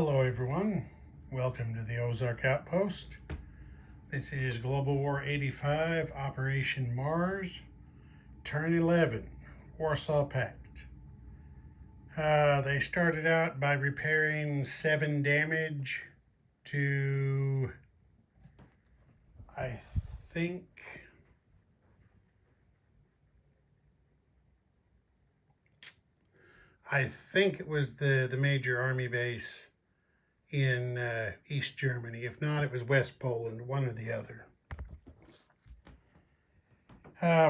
Hello everyone, welcome to the Ozark Outpost. This is Global War 85, Operation Mars, Turn 11, Warsaw Pact. They started out by repairing 7 damage to, I think it was the major army base in East Germany. If not, it was West Poland, one or the other.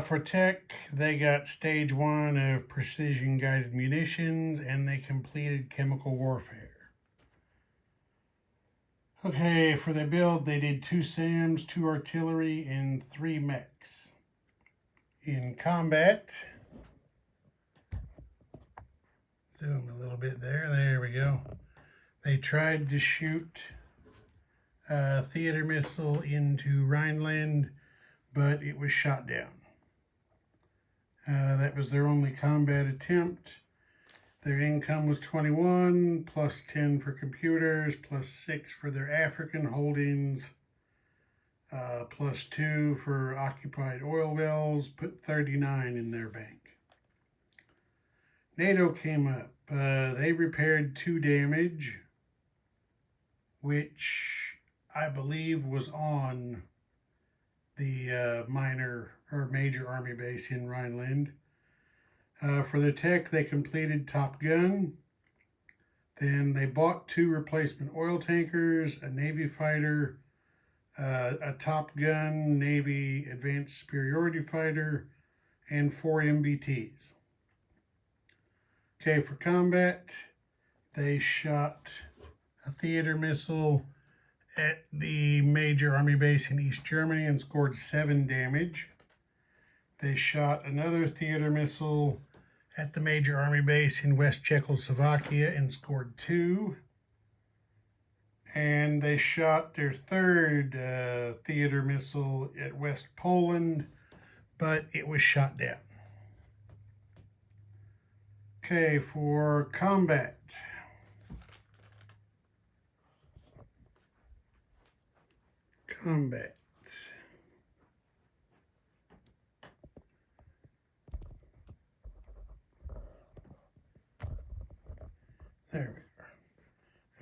For tech, they got stage 1 of precision guided munitions and they completed chemical warfare. Okay, for their build, they did 2 SAMs, 2 artillery, and 3 mechs. In combat, zoom a little bit there we go. They tried to shoot a theater missile into Rhineland, but it was shot down. That was their only combat attempt. Their income was 21, plus 10 for computers, plus 6 for their African holdings, plus 2 for occupied oil wells, put 39 in their bank. NATO came up. They repaired 2 damage, which I believe was on the minor or major army base in Rhineland. For the tech, they completed Top Gun. Then they bought 2 replacement oil tankers, a Navy fighter, a Top Gun Navy Advanced Superiority Fighter, and 4 MBTs. Okay, for combat, they shot a theater missile at the major army base in East Germany and scored 7 damage. They shot another theater missile at the major army base in West Czechoslovakia and scored 2. And they shot their 3rd theater missile at West Poland, but it was shot down. Okay, for combat. There we are.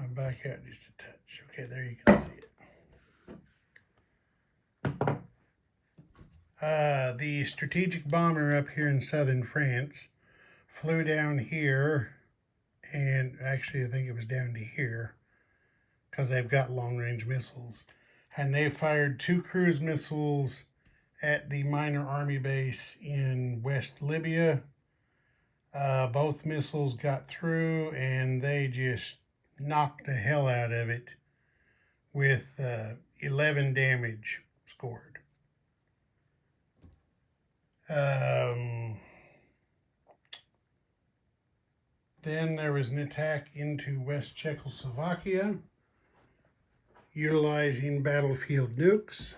I'll back out just a touch. Okay, there you can see it. The strategic bomber up here in southern France flew down here, and actually I think it was down to here, because they've got long-range missiles. And they fired 2 cruise missiles at the minor army base in West Libya. Both missiles got through and they just knocked the hell out of it with 11 damage scored. Then there was an attack into West Czechoslovakia utilizing battlefield nukes.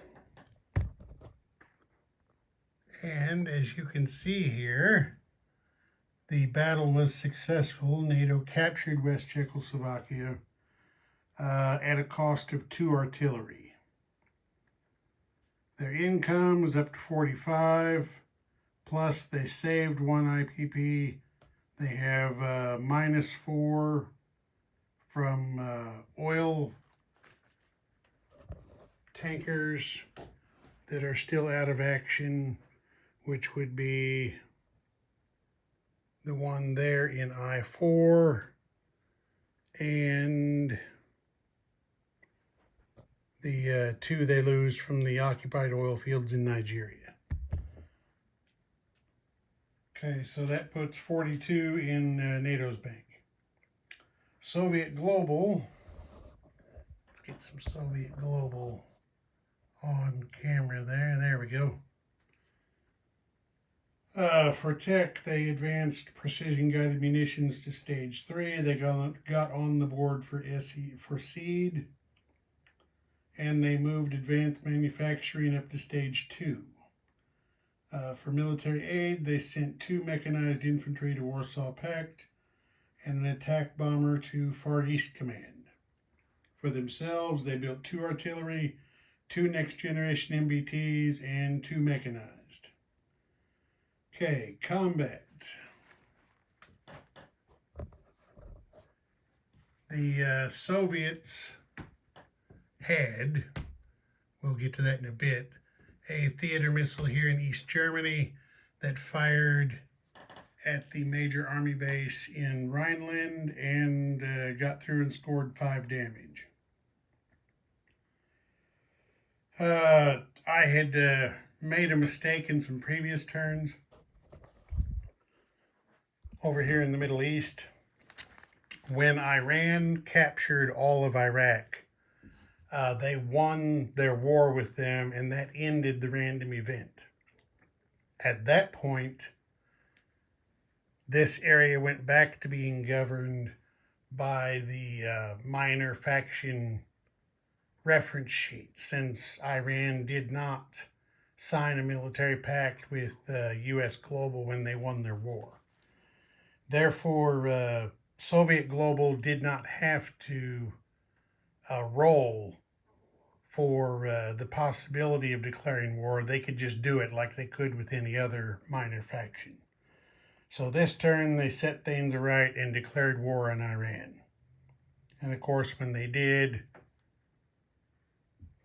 And as you can see here, the battle was successful. NATO captured West Czechoslovakia at a cost of 2 artillery. Their income was up to 45, plus they saved 1 IPP. They have -4 from oil tankers that are still out of action, which would be the one there in I-4 and the 2 they lose from the occupied oil fields in Nigeria. Okay, so that puts 42 in NATO's bank. Soviet Global, let's get some Soviet Global on camera there we go. For tech, they advanced precision-guided munitions to stage 3. They got on the board for SEED, and they moved advanced manufacturing up to stage 2. For military aid, they sent 2 mechanized infantry to Warsaw Pact and an attack bomber to Far East Command. For themselves, they built 2 artillery, 2 next generation MBTs, and 2 mechanized. Okay, combat. The Soviets had, we'll get to that in a bit, a theater missile here in East Germany that fired at the major army base in Rhineland and got through and scored 5 damage. I had made a mistake in some previous turns over here in the Middle East. When Iran captured all of Iraq, they won their war with them, and that ended the random event. At that point, this area went back to being governed by the minor faction reference sheet, since Iran did not sign a military pact with U.S. Global when they won their war. Therefore, Soviet Global did not have to roll for the possibility of declaring war. They could just do it like they could with any other minor faction. So this turn, they set things right and declared war on Iran. And of course, when they did,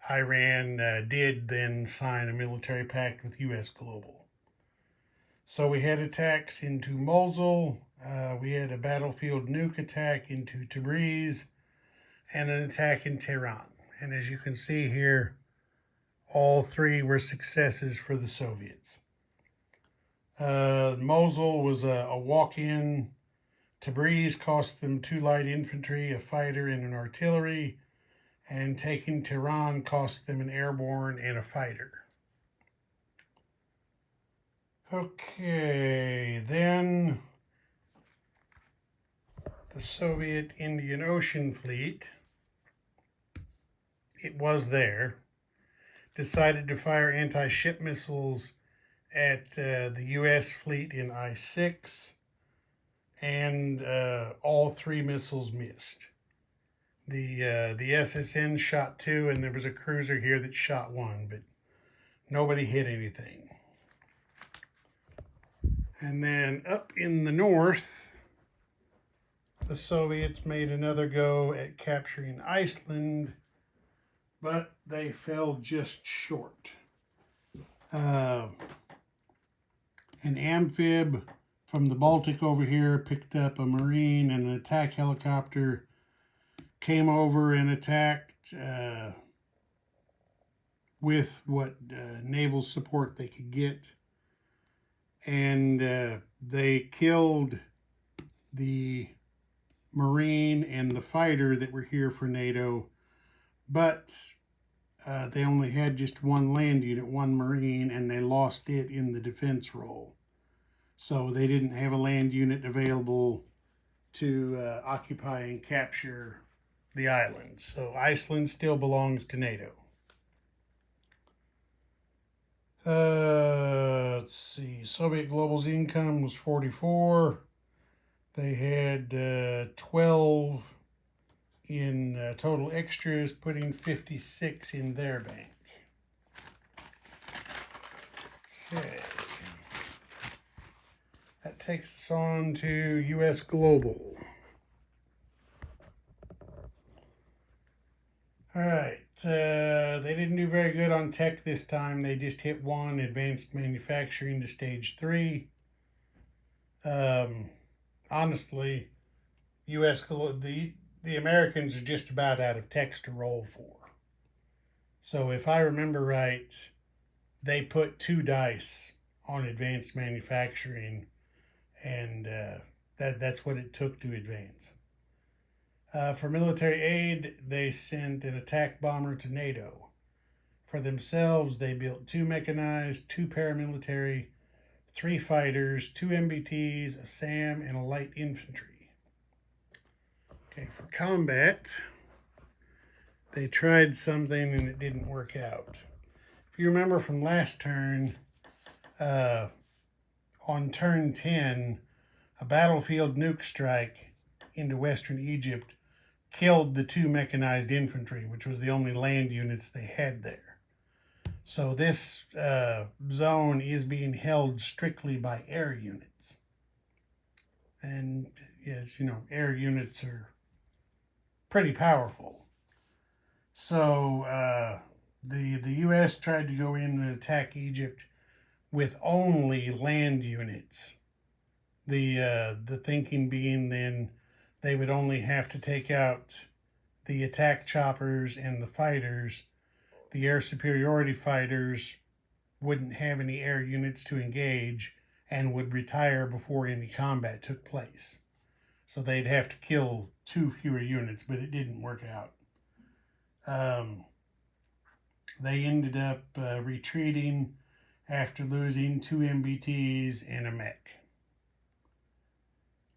Iran did then sign a military pact with U.S. Global. So we had attacks into Mosul, we had a battlefield nuke attack into Tabriz, and an attack in Tehran. And as you can see here, all 3 were successes for the Soviets. Mosul was a walk-in. Tabriz cost them 2 light infantry, a fighter, and an artillery. And taking Tehran cost them an airborne and a fighter. Okay, then the Soviet Indian Ocean Fleet, it was there, decided to fire anti-ship missiles at the U.S. fleet in I-6, and all 3 missiles missed. The SSN shot 2, and there was a cruiser here that shot 1, but nobody hit anything. And then up in the north, the Soviets made another go at capturing Iceland, but they fell just short. An amphib from the Baltic over here picked up a Marine, and an attack helicopter came over and attacked with what naval support they could get. And they killed the Marine and the fighter that were here for NATO, but they only had just 1 land unit, 1 Marine, and they lost it in the defense role. So they didn't have a land unit available to occupy and capture the island. So Iceland still belongs to NATO. Let's see. Soviet Global's income was 44. They had 12 in total extras, putting 56 in their bank. Okay. That takes us on to U.S. Global. All right. They didn't do very good on tech this time. They just hit 1 advanced manufacturing to stage 3. Honestly, the Americans are just about out of techs to roll for. So if I remember right, they put 2 dice on advanced manufacturing, and that's what it took to advance. For military aid, they sent an attack bomber to NATO. For themselves, they built 2 mechanized, 2 paramilitary, 3 fighters, 2 MBTs, a SAM, and a light infantry. Okay, for combat, they tried something and it didn't work out. If you remember from last turn, on turn 10, a battlefield nuke strike into western Egypt killed the 2 mechanized infantry, which was the only land units they had there. So this zone is being held strictly by air units. And as you know, air units are pretty powerful. So the U.S. tried to go in and attack Egypt with only land units. The thinking being then they would only have to take out the attack choppers and the fighters. The air superiority fighters wouldn't have any air units to engage and would retire before any combat took place. So they'd have to kill 2 fewer units, but it didn't work out. They ended up retreating after losing 2 MBTs and a mech.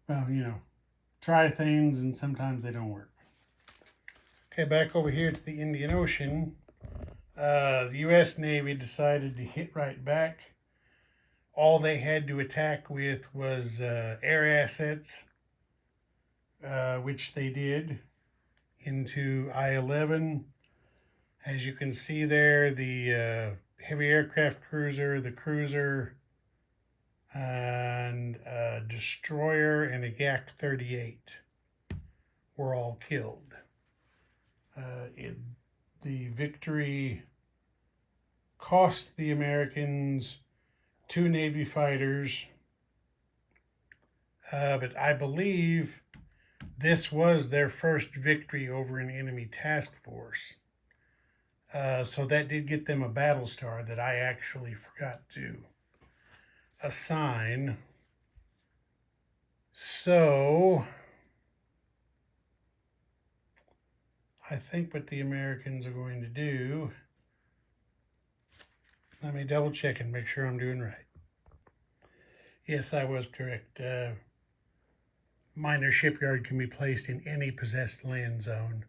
Well, you know, try things and sometimes they don't work. Okay, back over here to the Indian Ocean. The U.S. Navy decided to hit right back. All they had to attack with was air assets, which they did into I-11. As you can see there, the heavy aircraft cruiser, the cruiser, and a destroyer and a Yak-38 were all killed. The victory cost the Americans 2 Navy fighters, but I believe this was their first victory over an enemy task force. So that did get them a battle star that I actually forgot to assign. So I think what the Americans are going to do, let me double check and make sure I'm doing right. Yes, I was correct. Minor shipyard can be placed in any possessed land zone.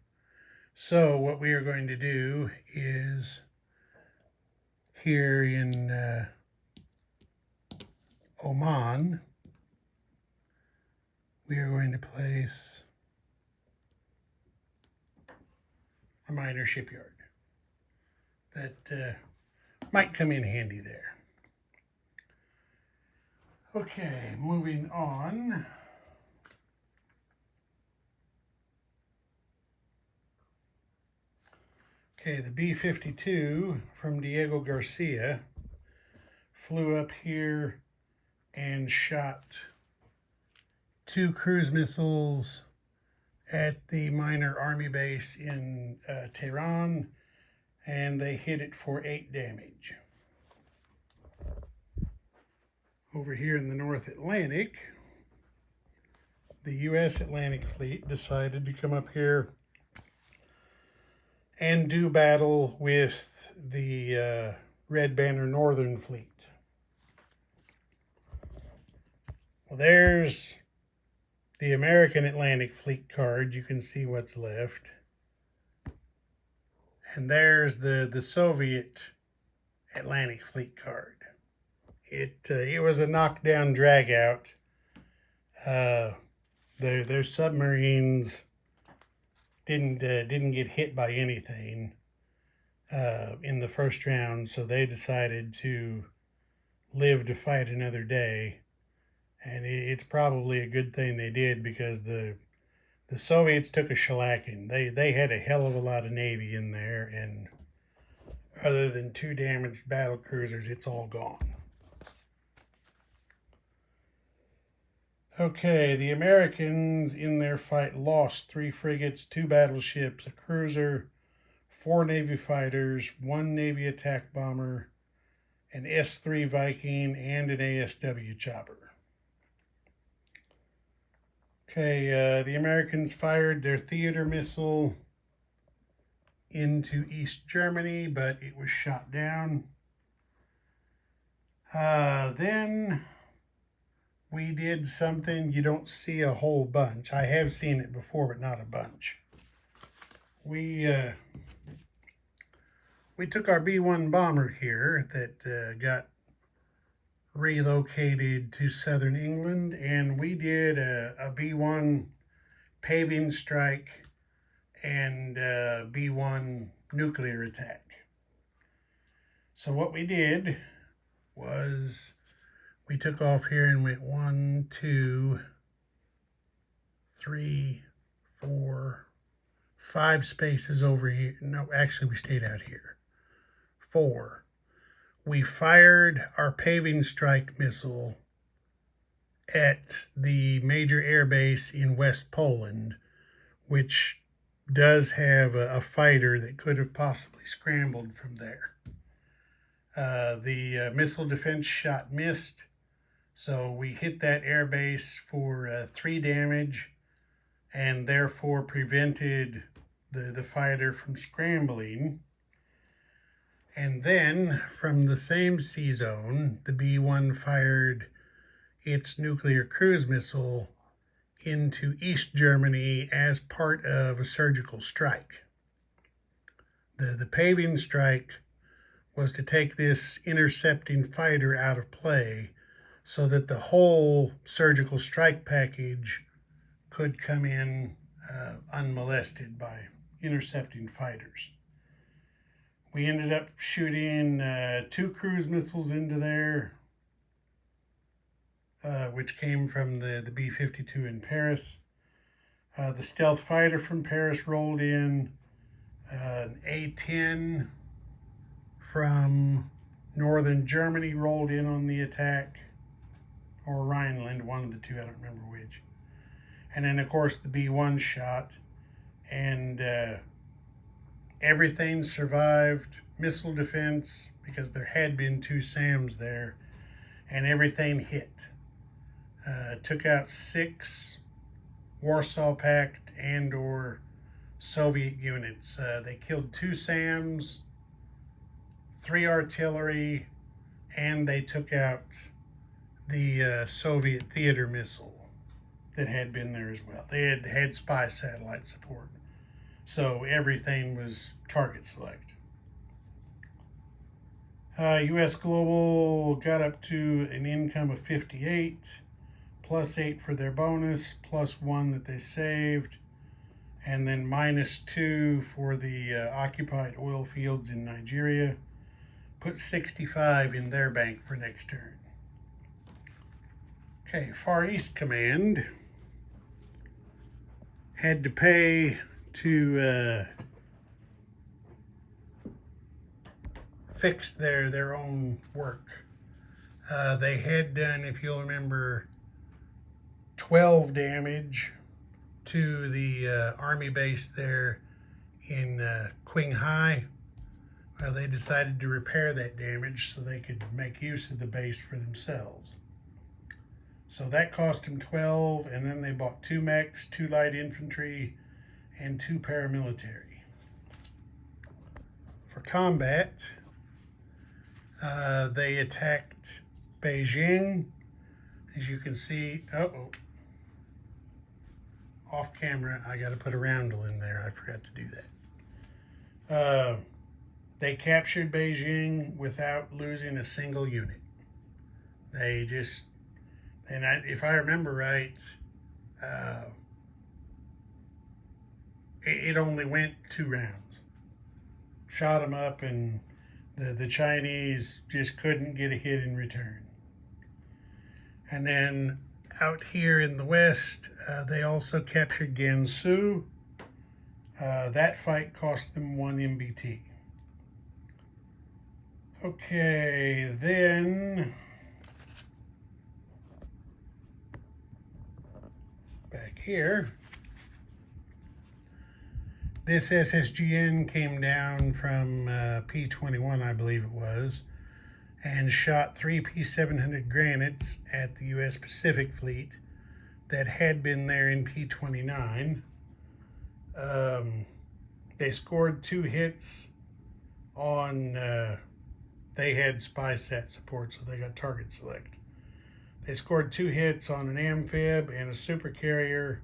So what we are going to do is here in Oman, we are going to place a minor shipyard. That might come in handy there. Okay, moving on. Okay, the B-52 from Diego Garcia flew up here and shot 2 cruise missiles at the minor army base in Tehran, and they hit it for 8 damage. Over here in the North Atlantic, the U.S. Atlantic Fleet decided to come up here and do battle with the Red Banner Northern Fleet. Well, there's the American Atlantic Fleet card. You can see what's left. And there's the Soviet Atlantic Fleet card. It was a knockdown drag out. Their submarines didn't get hit by anything in the first round, so they decided to live to fight another day. And it's probably a good thing they did, because the Soviets took a shellacking. They had a hell of a lot of Navy in there, and other than 2 damaged battle cruisers, it's all gone. Okay, the Americans in their fight lost 3 frigates, 2 battleships, a cruiser, 4 Navy fighters, 1 Navy attack bomber, an S-3 Viking, and an ASW chopper. Okay, the Americans fired their theater missile into East Germany, but it was shot down. Then we did something you don't see a whole bunch. I have seen it before, but not a bunch. We took our B-1 bomber here that got relocated to southern England, and we did a B-1 paving strike and B-1 nuclear attack. So what we did was we took off here and went 1, 2, 3, 4, 5 spaces over here. No, actually we stayed out here. 4. We fired our paving strike missile at the major air base in West Poland, which does have a fighter that could have possibly scrambled from there. The missile defense shot missed, so we hit that air base for 3 damage and therefore prevented the fighter from scrambling. And then from the same sea zone, the B-1 fired its nuclear cruise missile into East Germany as part of a surgical strike. The paving strike was to take this intercepting fighter out of play so that the whole surgical strike package could come in unmolested by intercepting fighters. We ended up shooting 2 cruise missiles into there, which came from the B-52 in Paris. The stealth fighter from Paris rolled in. An A-10 from northern Germany rolled in on the attack, or Rhineland, one of the two, I don't remember which. And then, of course, the B-1 shot, and everything survived. Missile defense, because there had been 2 SAMs there, and everything hit. Took out 6 Warsaw Pact and or Soviet units. They killed 2 SAMs, 3 artillery, and they took out the Soviet theater missile that had been there as well. They had spy satellite support. So everything was target select. U.S. Global got up to an income of 58, plus 8 for their bonus, plus 1 that they saved, and then minus 2 for the occupied oil fields in Nigeria. Put 65 in their bank for next turn. Okay, Far East Command had to pay to fix their own work. They had done, if you'll remember, 12 damage to the army base there in Qinghai. Well, they decided to repair that damage so they could make use of the base for themselves. So that cost them 12, and then they bought 2 mechs, 2 light infantry, and 2 paramilitary. For combat, they attacked Beijing. As you can see, off camera, I got to put a roundel in there. I forgot to do that. They captured Beijing without losing a single unit. They just, if I remember right, it only went 2 rounds. Shot them up, and the Chinese just couldn't get a hit in return. And then out here in the west, they also captured Gansu. That fight cost them 1 MBT. Okay, then back here, this SSGN came down from P-21, I believe it was, and shot 3 P-700 Granites at the U.S. Pacific Fleet that had been there in P-29. They scored 2 hits on, they had spy sat support, so they got target select. They scored 2 hits on an amphib and a supercarrier.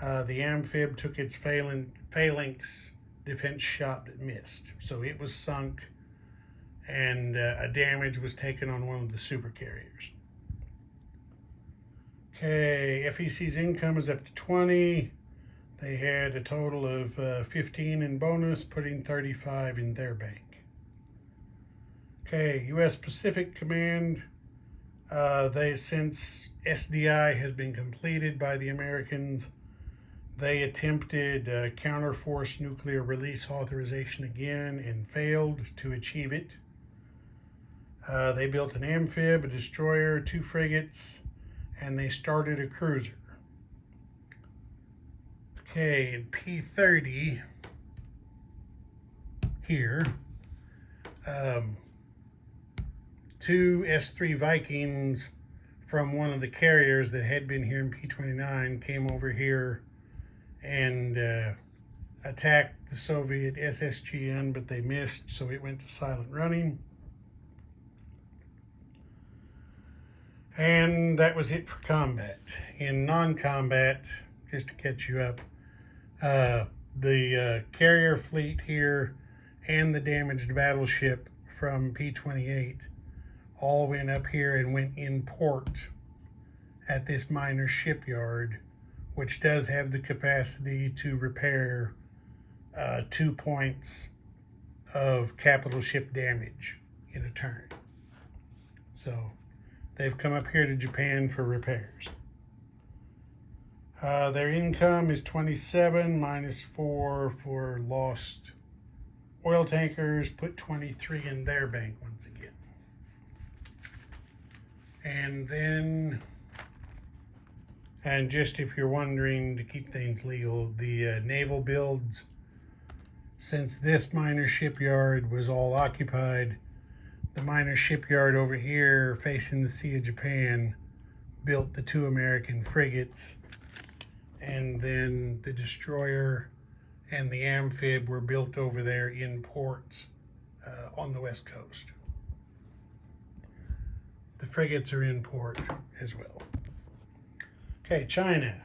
The amphib took its phalanx defense shot that missed, so it was sunk, and a damage was taken on one of the supercarriers. Okay, FEC's income is up to 20. They had a total of 15 in bonus, putting 35 in their bank. Okay, U.S. Pacific Command. Since SDI has been completed by the Americans, they attempted counterforce nuclear release authorization again and failed to achieve it. They built an amphib, a destroyer, 2 frigates, and they started a cruiser. Okay, in P-30 here, 2 S-3 Vikings from one of the carriers that had been here in P-29 came over here and attacked the Soviet SSGN, but they missed, so it went to silent running. And that was it for combat. In non-combat, just to catch you up, the carrier fleet here and the damaged battleship from P-28 all went up here and went in port at this minor shipyard, which does have the capacity to repair 2 points of capital ship damage in a turn. So they've come up here to Japan for repairs. Their income is 27 minus 4 for lost oil tankers, put 23 in their bank once again. And then, and just if you're wondering, to keep things legal, the naval builds, since this minor shipyard was all occupied, the minor shipyard over here facing the Sea of Japan built the 2 American frigates, and then the destroyer and the amphib were built over there in port on the west coast. The frigates are in port as well. Okay, China.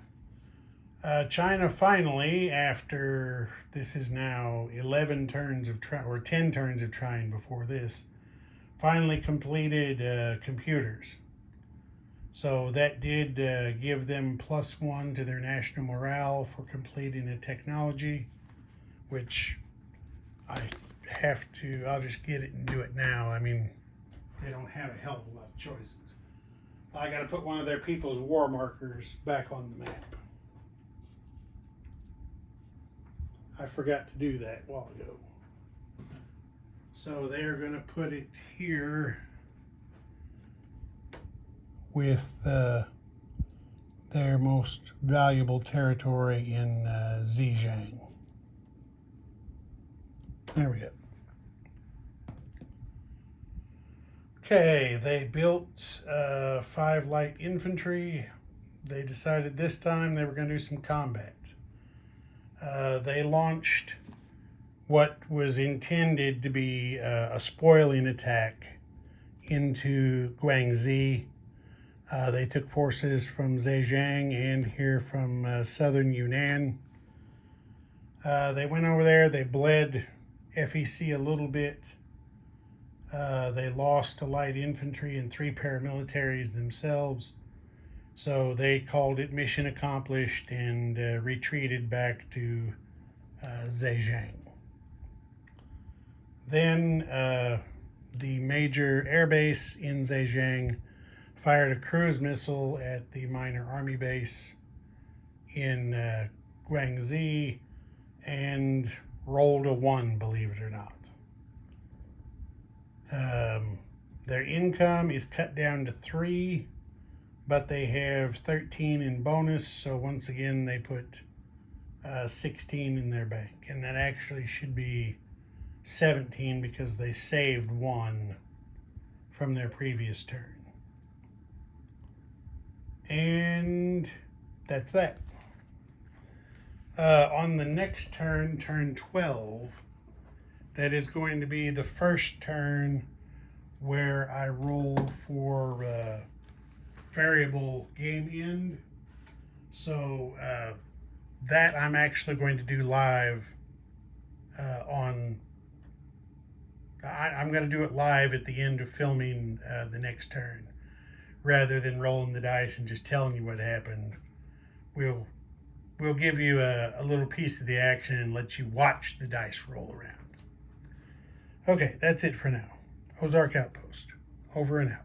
China finally, after this is now 11 turns of trying, or 10 turns of trying before this, finally completed computers. So that did give them +1 to their national morale for completing a technology, which I'll just get it and do it now. I mean, they don't have a hell of a lot of choices. I got to put one of their people's war markers back on the map. I forgot to do that a while ago. So they're going to put it here with their most valuable territory in Zhejiang. There we go. Okay, they built 5 light infantry. They decided this time they were going to do some combat. They launched what was intended to be a spoiling attack into Guangxi. They took forces from Zhejiang and here from southern Yunnan. They went over there, they bled FEC a little bit. They lost a light infantry and 3 paramilitaries themselves. So they called it mission accomplished and retreated back to Zhejiang. Then the major airbase in Zhejiang fired a cruise missile at the minor army base in Guangxi and rolled a 1, believe it or not. Their income is cut down to 3, but they have 13 in bonus, so once again they put 16 in their bank, and that actually should be 17 because they saved 1 from their previous turn. And that's that. On the next turn, turn 12, that is going to be the first turn where I roll for variable game end. So that I'm actually going to do live I'm going to do it live at the end of filming the next turn, rather than rolling the dice and just telling you what happened. We'll we'll give you a little piece of the action and let you watch the dice roll around. Okay, that's it for now. Ozark Outpost. Over and out.